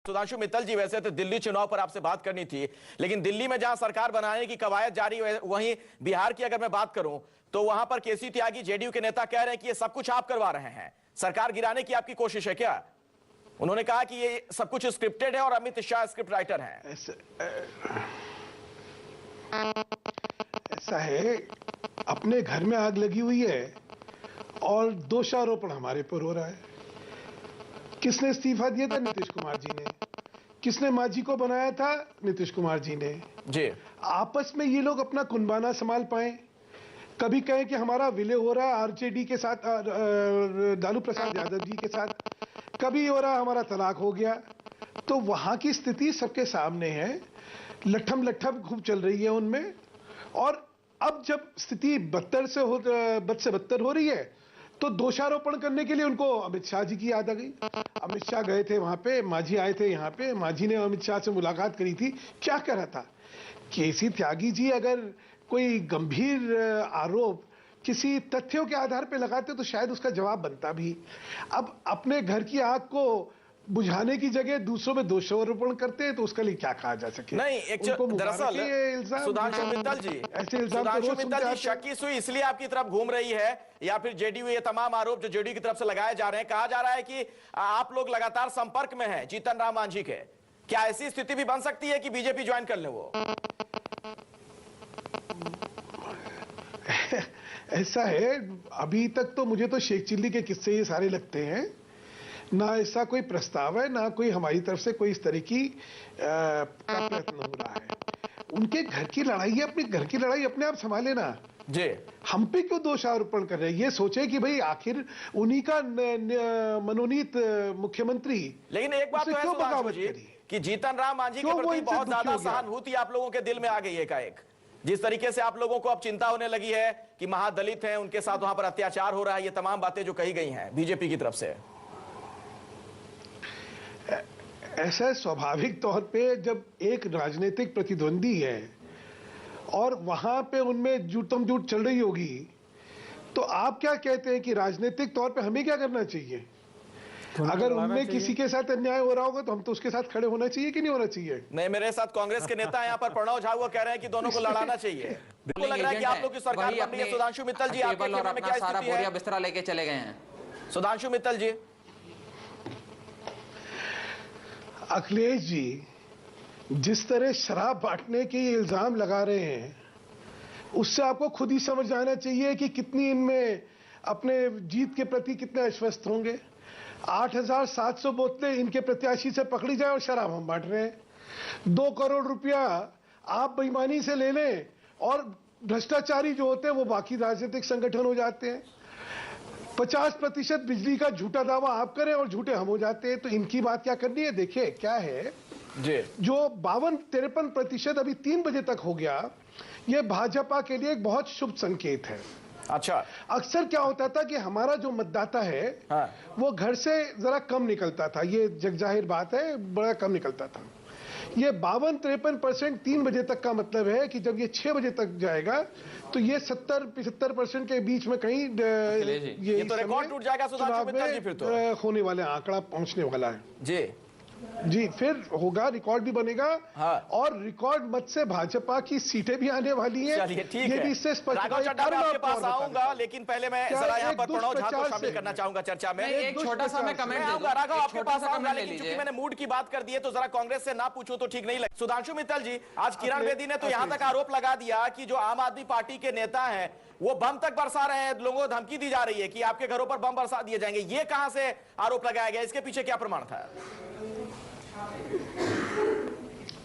सुधांशु मित्तल जी, वैसे तो दिल्ली चुनाव पर आपसे बात करनी थी, लेकिन दिल्ली में जहां सरकार बनाने की कवायद जारी है, वहीं बिहार की अगर मैं बात करूं तो वहां पर केसी त्यागी जेडीयू के नेता कह रहे हैं कि ये सब कुछ आप करवा रहे हैं, सरकार गिराने की आपकी कोशिश है क्या? उन्होंने कहा कि ये सब कुछ स्क्रिप्टेड है और अमित शाह स्क्रिप्ट राइटर हैं। ऐसा है, अपने घर में आग लगी हुई है और दोषारोपण हमारे पर हो रहा है। किसने इस्तीफा दिया था? नीतीश कुमार जी ने। किसने मांझी को बनाया था? नीतीश कुमार जी ने। जी, आपस में ये लोग अपना कुनबाना संभाल पाए। कभी कहें कि हमारा विलय हो रहा है आरजेडी के साथ, लालू प्रसाद यादव जी के साथ, कभी हो रहा हमारा तलाक हो गया। तो वहां की स्थिति सबके सामने है, लट्ठम खूब चल रही है उनमें। और अब जब स्थिति बद से बदतर हो रही है तो दोषारोपण करने के लिए उनको अमित शाह जी की याद आ गई। अमित शाह गए थे वहां पे, मांझी आए थे यहाँ पे, मांझी ने अमित शाह से मुलाकात करी थी। क्या कह रहा था? केसी त्यागी जी अगर कोई गंभीर आरोप किसी तथ्यों के आधार पे लगाते तो शायद उसका जवाब बनता भी। अब अपने घर की आग को बुझाने की जगह दूसरों में दोषारोपण करते हैं तो उसके लिए क्या कहा जा सके? नहीं, एक दरअसल सुधांशु मित्तल जी, ऐसे इल्जाम सुधांशु मित्तल जी, शक्की सुई इसलिए आपकी तरफ घूम रही है या फिर जेडीयू, ये तमाम आरोप जो जेडीयू की तरफ से लगाए जा रहे हैं, कहा जा रहा है कि आप लोग लगातार संपर्क में हैं जीतन राम मांझी के, क्या ऐसी स्थिति भी बन सकती है कि बीजेपी ज्वाइन कर ले वो? ऐसा है, अभी तक तो मुझे तो शेख चिल्ली के किस्से ये सारे लगते हैं। ना ऐसा कोई प्रस्ताव है, ना कोई हमारी तरफ से कोई इस तरह की प्रयत्न हो रहा है। उनके घर की लड़ाई है, अपने घर की लड़ाई अपने आप संभाले ना जी। हम पे क्यों दोषारोपण कर रहे हैं? ये सोचे कि भाई आखिर उन्हीं का मनोनीत मुख्यमंत्री। लेकिन एक बात तो है सुधांशु जी कि जीतन राम मांझी के प्रति बहुत ज्यादा सहानुभूति आप लोगों के दिल में आ गई है एकाएक। जिस तरीके से आप लोगों को अब चिंता होने लगी है कि महादलित हैं, उनके साथ वहां पर अत्याचार हो रहा है, ये तमाम बातें जो कही गई हैं बीजेपी की तरफ से। ऐसा स्वाभाविक तौर पे जब एक राजनीतिक प्रतिद्वंदी है और वहां पे उनमें जूट चल रही होगी तो आप क्या कहते हैं कि राजनीतिक तौर पे हमें क्या करना चाहिए? अगर उनमें किसी के साथ अन्याय हो रहा होगा तो हम तो उसके साथ खड़े होना चाहिए कि नहीं होना चाहिए? नहीं, मेरे साथ कांग्रेस के नेता यहाँ पर प्रणव झा हुआ कह रहे हैं कि दोनों को लड़ाना चाहिए। बिल्कुल लग रहा है कि आप लोग की सरकार बन रही है। सुधांशु मित्तल जी, आपके खेमे में क्या स्थिति है? बिस्तरा लेके चले गए हैं सुधांशु मित्तल जी। अखिलेश जी जिस तरह शराब बांटने के इल्जाम लगा रहे हैं उससे आपको खुद ही समझ आना चाहिए कि कितनी इनमें अपने जीत के प्रति कितने आश्वस्त होंगे। 8,700 बोतलें इनके प्रत्याशी से पकड़ी जाए और शराब हम बांट रहे हैं। 2 करोड़ रुपया आप बेईमानी से ले लें और भ्रष्टाचारी जो होते हैं वो बाकी राजनीतिक संगठन हो जाते हैं। 50% बिजली का झूठा दावा आप करें और झूठे हम हो जाते हैं। तो इनकी बात क्या करनी है? देखिए क्या है जी, जो 52-53% अभी 3 बजे तक हो गया, यह भाजपा के लिए एक बहुत शुभ संकेत है। अच्छा, अक्सर क्या होता था कि हमारा जो मतदाता है वो घर से जरा कम निकलता था, ये जगजाहिर बात है, बड़ा कम निकलता था। ये 52-53% 3 बजे तक का मतलब है कि जब ये 6 बजे तक जाएगा तो ये 70-75% के बीच में कहीं ये तो रिकॉर्ड टूट जाएगा सुधांशु मित्तल जी। फिर तो होने वाले आंकड़ा पहुंचने वाला है जी, फिर होगा, रिकॉर्ड भी बनेगा। और रिकॉर्ड मत से भाजपा की सीटें भी आने वाली हैं। चलिए ठीक है, भी इससे स्पष्ट राघव चड्ढा मैं आपके पास आऊंगा, लेकिन पहले मैं जरा यहाँ पर प्रणव झा को शामिल करना चाहूंगा चर्चा में। एक छोटा सा मैं कमेंट आऊंगा राघव आपके पास आऊंगा, लेकिन चूंकि मैंने मूड की बात कर दी है तो जरा कांग्रेस से ना पूछूं तो ठीक नहीं लगे। सुधांशु मित्तल जी, आज किरण बेदी ने तो यहाँ तक आरोप लगा दिया कि जो आम आदमी पार्टी के नेता हैं वो बम तक बरसा रहे हैं, लोगों को धमकी दी जा रही है कि आपके घरों पर बम बरसा दिए जाएंगे। ये कहां से आरोप लगाया गया? इसके पीछे क्या प्रमाण था?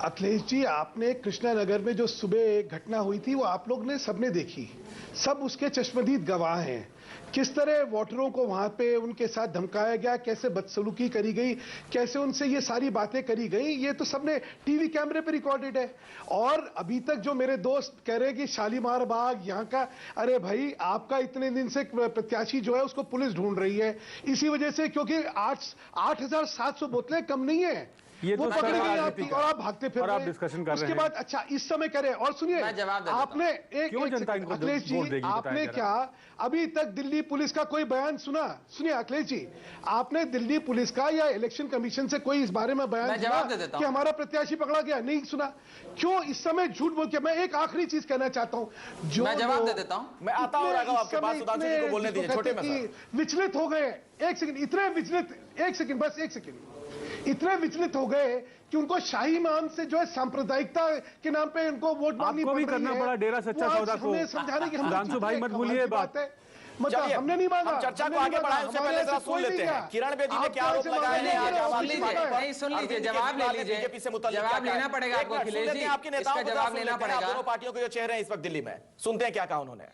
अखिलेश जी, आपने कृष्णानगर में जो सुबह घटना हुई थी वो आप लोग ने सबने देखी, सब उसके चश्मदीद गवाह हैं। किस तरह वोटरों को वहां पे उनके साथ धमकाया गया, कैसे बदसलूकी करी गई, कैसे उनसे ये सारी बातें करी गई, ये तो सबने टीवी कैमरे पे रिकॉर्डेड है। और अभी तक जो मेरे दोस्त कह रहे हैं कि शालीमार बाग यहाँ का, अरे भाई आपका इतने दिन से प्रत्याशी जो है उसको पुलिस ढूंढ रही है इसी वजह से, क्योंकि 8,700 बोतलें कम नहीं है। ये वो तो पकड़े सर गए राजनीति आपकी और आप भागते फिर और आप रहे हैं। डिस्कशन कर रहे उसके हैं। बाद अच्छा इस समय कह रहे हैं और सुनिए मैं जवाब दे देता हूं। आपने एक क्यों एक जनता सेकंड, इनको अखिलेश जी वोट देगी, बताएं आपने जरा। क्या अभी तक दिल्ली पुलिस का कोई बयान सुना? सुनिए अखिलेश जी, आपने दिल्ली पुलिस का या इलेक्शन कमीशन से कोई इस बारे में बयान मैं सुना जवाब दे देता कि हूं। हमारा प्रत्याशी पकड़ा गया? नहीं सुना। क्यों इस समय झूठ बोल के? मैं एक आखिरी चीज कहना चाहता हूं, जो मैं जवाब दे लोग देता हूं। मैं आता हूं इतने राघव इस आपके पास, समय सुधांशु जी को बोलने जिसको दीजिए, छोटे कहते में हैं सर। कि विचलित हो गए। एक सेकंड, इतने विचलित, एक सेकंड बस एक सेकंड, इतने विचलित हो गए कि उनको शाही मान से जो है सांप्रदायिकता के नाम पे उनको वोट मांगनी आपको पड़ भी रही करना है। पड़ा डेरा सच्चा वो आज सौदा को। हमें समझाने की सुधांशु भाई मत भूलिए बात। है। मतलब चलिए, हमने नहीं मांगा, हम चर्चा हमने को नहीं आगे मांगा, बढ़ाएं उससे हमारे पहले ऐसे जरा सुन कोई लेते नहीं हैं। गया। किरण बेदी ने आप क्या कहाँ आरोप से लगाए मांगे? हैं आज आम सुन आदमी लीजिए, पार्टी पर? नहीं, सुन लीजिए, अरविंद जवाब ले केजरीवाल ने लीजिए। बीजेपी से मुतल्लिक जवाब क्या कहा लेना है? पड़ेगा एक आपको मिनट सुन अखिलेश लेते हैं, जी। आपके नेताओं इसका को जवाब सुन लेना लेते हैं। आप पड़ेगा। दोनों पार्टियों के जो चेहरे हैं इस वक्त दिल्ली में, सुनते हैं क्या कहा उन्होंने।